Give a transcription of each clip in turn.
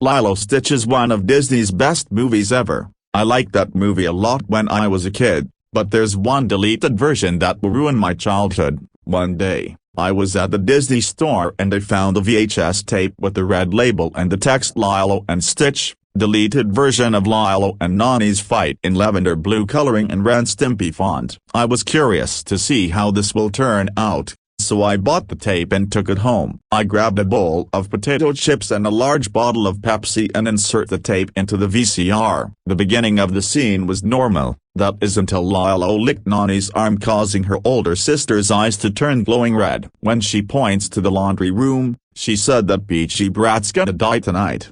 Lilo Stitch is one of Disney's best movies ever. I liked that movie a lot when I was a kid, but there's one deleted version that will ruin my childhood. One day, I was at the Disney store and I found a VHS tape with the red label and the text Lilo and Stitch, deleted version of Lilo and Nani's fight in lavender blue coloring and Ren Stimpy font. I was curious to see how this will turn out, so I bought the tape and took it home. I grabbed a bowl of potato chips and a large bottle of Pepsi and insert the tape into the VCR. The beginning of the scene was normal. That is until Lilo licked Nani's arm, causing her older sister's eyes to turn glowing red. When she points to the laundry room, she said that Peachy Brat's gonna die tonight.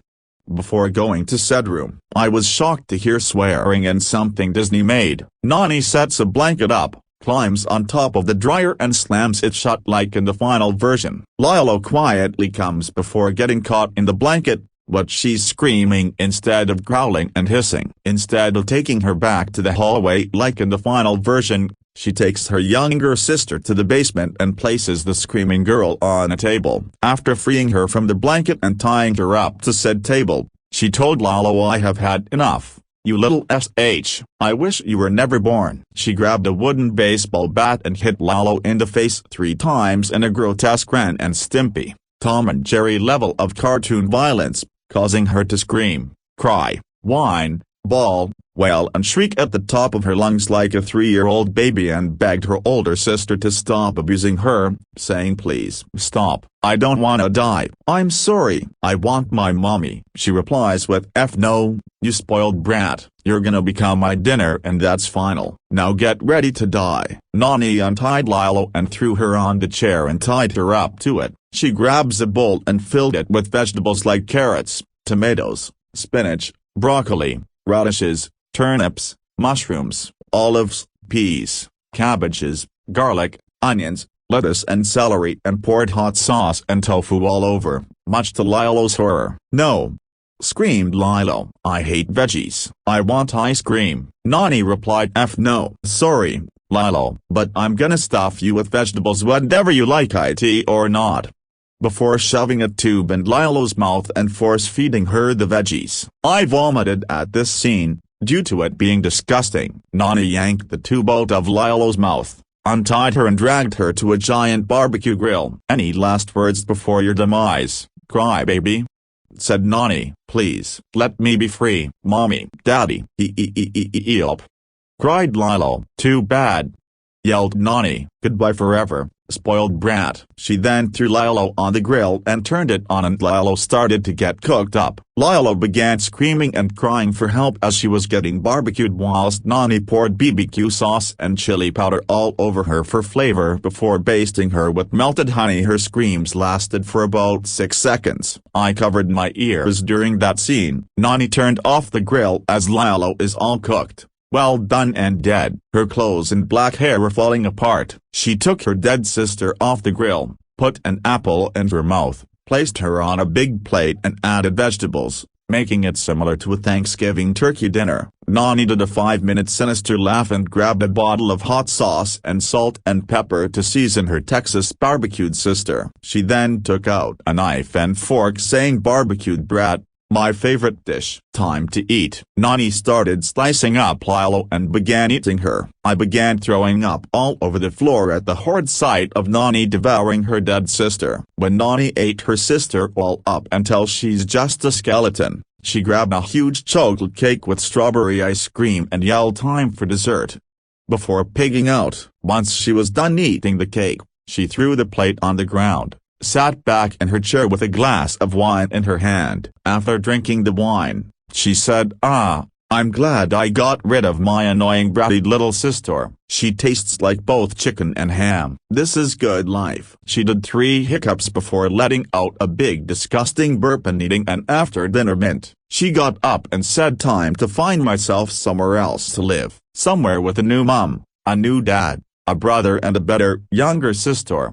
Before going to said room, I was shocked to hear swearing in something Disney made. Nani sets a blanket up, climbs on top of the dryer and slams it shut like in the final version. Lilo quietly comes before getting caught in the blanket, but she's screaming instead of growling and hissing. Instead of taking her back to the hallway like in the final version, she takes her younger sister to the basement and places the screaming girl on a table. After freeing her from the blanket and tying her up to said table, she told Lilo, "I have had enough. You little sh. I wish you were never born." She grabbed a wooden baseball bat and hit Lilo in the face 3 times in a grotesque Ren and Stimpy, Tom and Jerry level of cartoon violence, causing her to scream, cry, whine, bawl, wail and shriek at the top of her lungs like a 3-year-old baby, and begged her older sister to stop abusing her, saying, "Please stop, I don't wanna die. I'm sorry, I want my mommy." She replies with, "F no, you spoiled brat, you're gonna become my dinner and that's final. Now get ready to die." Nani untied Lilo and threw her on the chair and tied her up to it. She grabs a bowl and filled it with vegetables like carrots, tomatoes, spinach, broccoli, radishes, turnips, mushrooms, olives, peas, cabbages, garlic, onions, lettuce and celery, and poured hot sauce and tofu all over, much to Lilo's horror. "No!" screamed Lilo. "I hate veggies. I want ice cream." Nani replied, "F no. Sorry, Lilo, but I'm gonna stuff you with vegetables whatever you like, it or not." Before shoving a tube in Lilo's mouth and force-feeding her the veggies. I vomited at this scene, due to it being disgusting. Nani yanked the tube out of Lilo's mouth, untied her and dragged her to a giant barbecue grill. "Any last words before your demise, crybaby?" said Nani. "Please, let me be free, mommy, daddy." Yelp, cried Lilo. "Too bad," yelled Nani. "Goodbye forever, spoiled brat." She then threw Lilo on the grill and turned it on, and Lilo started to get cooked up. Lilo began screaming and crying for help as she was getting barbecued, whilst Nani poured BBQ sauce and chili powder all over her for flavor before basting her with melted honey. Her screams lasted for about 6 seconds. I covered my ears during that scene. Nani turned off the grill as Lilo is all cooked, well done and dead. Her clothes and black hair were falling apart. She took her dead sister off the grill, put an apple in her mouth, placed her on a big plate and added vegetables, making it similar to a Thanksgiving turkey dinner. Nani did a 5-minute sinister laugh and grabbed a bottle of hot sauce and salt and pepper to season her Texas barbecued sister. She then took out a knife and fork, saying, "Barbecued brat, my favorite dish. Time to eat." Nani started slicing up Lilo and began eating her. I began throwing up all over the floor at the horrid sight of Nani devouring her dead sister. When Nani ate her sister all up until she's just a skeleton, she grabbed a huge chocolate cake with strawberry ice cream and yelled, "Time for dessert." Before pigging out, once she was done eating the cake, she threw the plate on the ground, sat back in her chair with a glass of wine in her hand. After drinking the wine, she said, "I'm glad I got rid of my annoying bratty little sister. She tastes like both chicken and ham. This is good life." She did 3 hiccups before letting out a big disgusting burp and eating an after dinner mint. She got up and said, "Time to find myself somewhere else to live. Somewhere with a new mom, a new dad, a brother and a better, younger sister."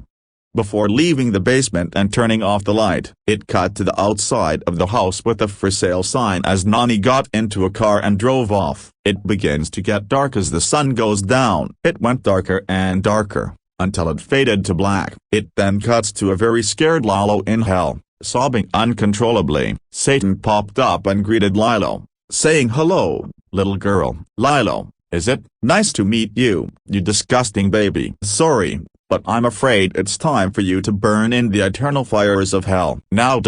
Before leaving the basement and turning off the light, it cut to the outside of the house with a "for sale" sign as Nani got into a car and drove off. It begins to get dark as the sun goes down. It went darker and darker, until it faded to black. It then cuts to a very scared Lilo in hell. Sobbing uncontrollably, Satan popped up and greeted Lilo, saying, "Hello, little girl." "Lilo, is it? Nice to meet you, you disgusting baby." "Sorry, but I'm afraid it's time for you to burn in the eternal fires of hell." "Now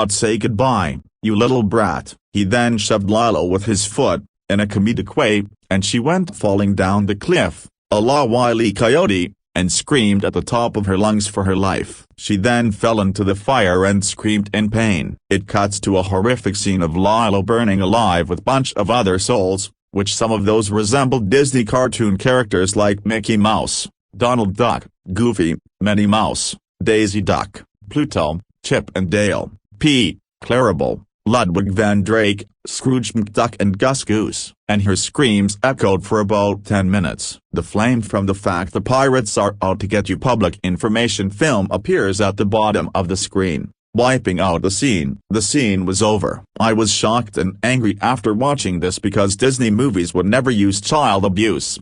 say goodbye, you little brat." He then shoved Lilo with his foot, in a comedic way, and she went falling down the cliff, a la Wile E. Coyote, and screamed at the top of her lungs for her life. She then fell into the fire and screamed in pain. It cuts to a horrific scene of Lilo burning alive with bunch of other souls, which some of those resembled Disney cartoon characters like Mickey Mouse, Donald Duck, Goofy, Minnie Mouse, Daisy Duck, Pluto, Chip and Dale, Pete, Clarabelle, Ludwig van Drake, Scrooge McDuck and Gus Goose, and her screams echoed for about 10 minutes. The flame from the fact the pirates are out to get you public information film appears at the bottom of the screen, wiping out the scene. The scene was over. I was shocked and angry after watching this because Disney movies would never use child abuse.